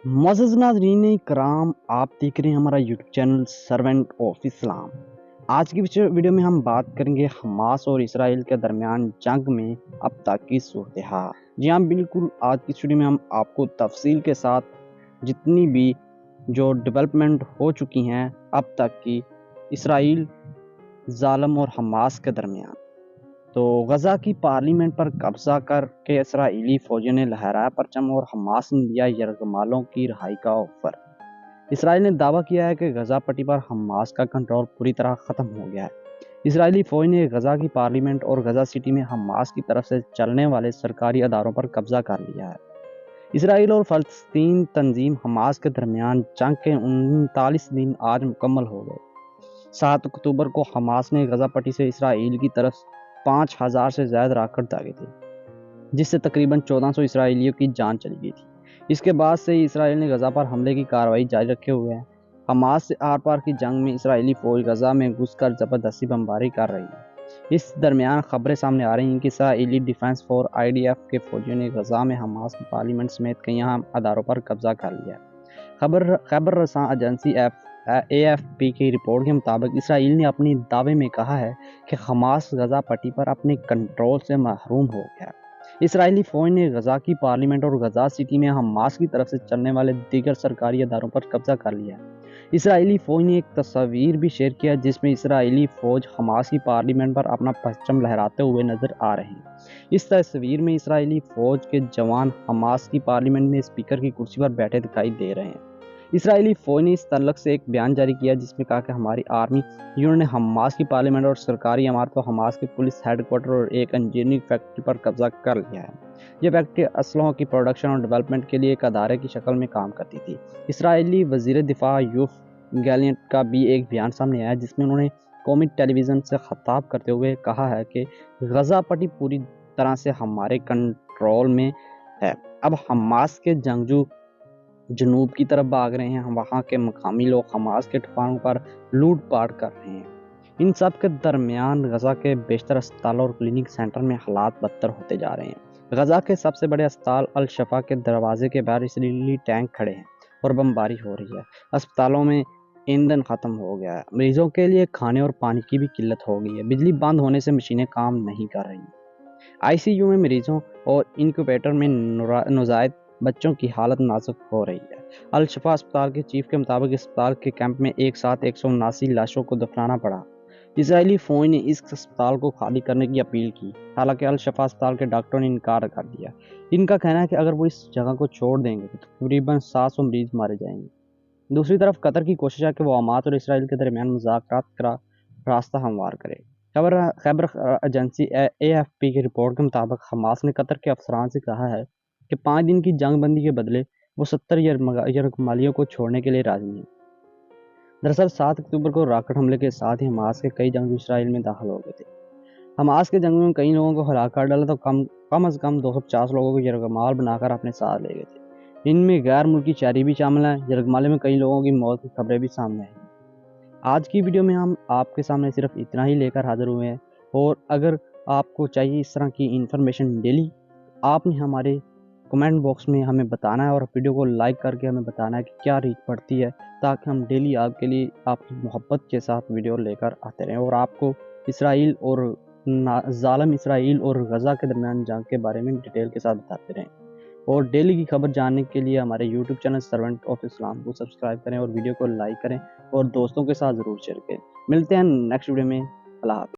मुअज़्ज़ज़ नाज़रीन कराम, आप देख रहे हैं हमारा YouTube channel servant of Islam. आज की वीडियो में हम बात करेंगे हमास और इसराइल के दरमियान जंग में अब तक की सूरत हाल। जी हाँ, बिल्कुल, आज की वीडियो में हम आपको तफसील के साथ जितनी भी जो डेवलपमेंट हो चुकी हैं अब तक की इसराइल ज़ालिम और हमास के दरमियान, तो गज़ा की पार्लियामेंट पर कब्जा करके इसराइली फौजियों ने लहराया परचम और हमास ने दिया यरगमालों की रिहाई का ऑफर। इसराइल ने दावा किया है कि गज़ा पट्टी पर हमास का कंट्रोल पूरी तरह ख़त्म हो गया है। इसराइली फौज ने गज़ा की पार्लियामेंट और गज़ा सिटी में हमास की तरफ से चलने वाले सरकारी अदारों पर कब्जा कर लिया है। इसराइल और फ़लस्तीन तंजीम हमास के दरमियान जंग के 39 दिन आज मुकम्मल हो गए। 7 अक्टूबर को हमास ने गज़ा पट्टी से इसराइल की तरफ 5000 से ज़्यादा रॉकेट दागे थे, जिससे तकरीबन 1400 इसराइलियों की जान चली गई थी। इसके बाद से इसराइल ने गज़ा पर हमले की कार्रवाई जारी रखे हुए है। हमास से आर पार की जंग में इसराइली फौज गज़ा में घुसकर ज़बरदस्ती बमबारी कर रही है। इस दरमियान खबरें सामने आ रही हैं कि इसराइली डिफेंस फोर्स IDF के फौजियों ने गज़ा में हमास की पार्लियामेंट समेत कई अहम अदारों पर कब्जा कर लिया है। खबर रसां एजेंसी AFP की रिपोर्ट के मुताबिक इसराइल ने अपनी दावे में कहा है कि हमास गज़ा पट्टी पर अपने कंट्रोल से महरूम हो गया है। इसराइली फौज ने गज़ा की पार्लियामेंट और गज़ा सिटी में हमास की तरफ से चलने वाले दीगर सरकारी अदारों पर कब्जा कर लिया है। इसराइली फौज ने एक तस्वीर भी शेयर किया जिसमें इसराइली फौज हमास की पार्लियामेंट पर अपना परचम लहराते हुए नजर आ रहे हैं। इस तस्वीर में इसराइली फौज के जवान हमास की पार्लियामेंट में स्पीकर की कुर्सी पर बैठे दिखाई दे रहे हैं। इसराइली फौज ने इस तल्लक से एक बयान जारी किया जिसमें कहा कि हमारी आर्मी यूनिट ने हमास की पार्लियामेंट और सरकारी इमारतों, हमास के पुलिस हेडक्वार्टर और एक इंजीनियरिंग फैक्ट्री पर कब्जा कर लिया है। यह फैक्ट्री असलहों की प्रोडक्शन और डेवलपमेंट के लिए एक अदारे की शक्ल में काम करती थी। इसराइली वजीर दिफा यूफ गैलेंट का भी एक बयान सामने आया जिसमें उन्होंने कौमी टेलीविज़न से खिताब करते हुए कहा है कि गज़ा पट्टी पूरी तरह से हमारे कंट्रोल में है। अब हमास के जंगजू जनूब की तरफ भाग रहे हैं, वहाँ के मकामी लोग हमास के ठिकानों पर लूट-पाट कर रहे हैं। इन सब के दरमियान गज़ा के बेशतर अस्पतालों और क्लिनिक सेंटर में हालात बदतर होते जा रहे हैं। गज़ा के सबसे बड़े अस्पताल अल शफा के दरवाजे के बाहर इसराइली टैंक खड़े हैं और बमबारी हो रही है। अस्पतालों में ईंधन ख़त्म हो गया है। मरीजों के लिए खाने और पानी की भी किल्लत हो गई है। बिजली बंद होने से मशीनें काम नहीं कर रही। ICU में मरीजों और इंक्यूबेटर में नौज़ायद बच्चों की हालत नाजुक हो रही है। अल शफा अस्पताल के चीफ के मुताबिक अस्पताल के कैंप में एक साथ 179 लाशों को दफनाना पड़ा। इसराइली फौज ने इस अस्पताल को खाली करने की अपील की, हालांकि अल शफा अस्पताल के डॉक्टरों ने इनकार कर दिया। इनका कहना है कि अगर वो इस जगह को छोड़ देंगे तो तकरीबन 700 मरीज मारे जाएंगे। दूसरी तरफ कतर की कोशिश है कि वो हमास और इसराइल के दरमियान मुज़ाकरात का रास्ता हमवार करे। खबर एजेंसी AFP की रिपोर्ट के मुताबिक हमास ने कतर के अफसरान से कहा है कि 5 दिन की जंग बंदी के बदले वो 70 यरगमालियों को छोड़ने के लिए राजी हैं। दरअसल 7 अक्टूबर को रॉकेट हमले के साथ ही हमास के कई जंगजू इसराइल में दाखिल हो गए थे। हमास के जंगजू में कई लोगों को हलाक कर डाला तो कम अज कम 250 लोगों को यरगमाल बनाकर अपने साथ ले गए थे। इनमें गैर मुल्की शहरी भी शामिल हैं। यरगमाले में कई लोगों की मौत की खबरें भी सामने आई। आज की वीडियो में हम आपके सामने सिर्फ इतना ही लेकर हाजिर हुए हैं, और अगर आपको चाहिए इस तरह की इन्फॉर्मेशन डेली, आपने हमारे कमेंट बॉक्स में हमें बताना है और वीडियो को लाइक करके हमें बताना है कि क्या रीच पड़ती है, ताकि हम डेली आपके लिए आपकी मोहब्बत के साथ वीडियो लेकर आते रहें और आपको इसराइल और ज़ालिम इसराइल और गज़ा के दरमियान जंग के बारे में डिटेल के साथ बताते रहें। और डेली की खबर जानने के लिए हमारे YouTube channel servant of Islam को सब्सक्राइब करें और वीडियो को लाइक करें और दोस्तों के साथ ज़रूर शेयर करें। मिलते हैं नेक्स्ट वीडियो में। अल्लाह हाफ़िज़।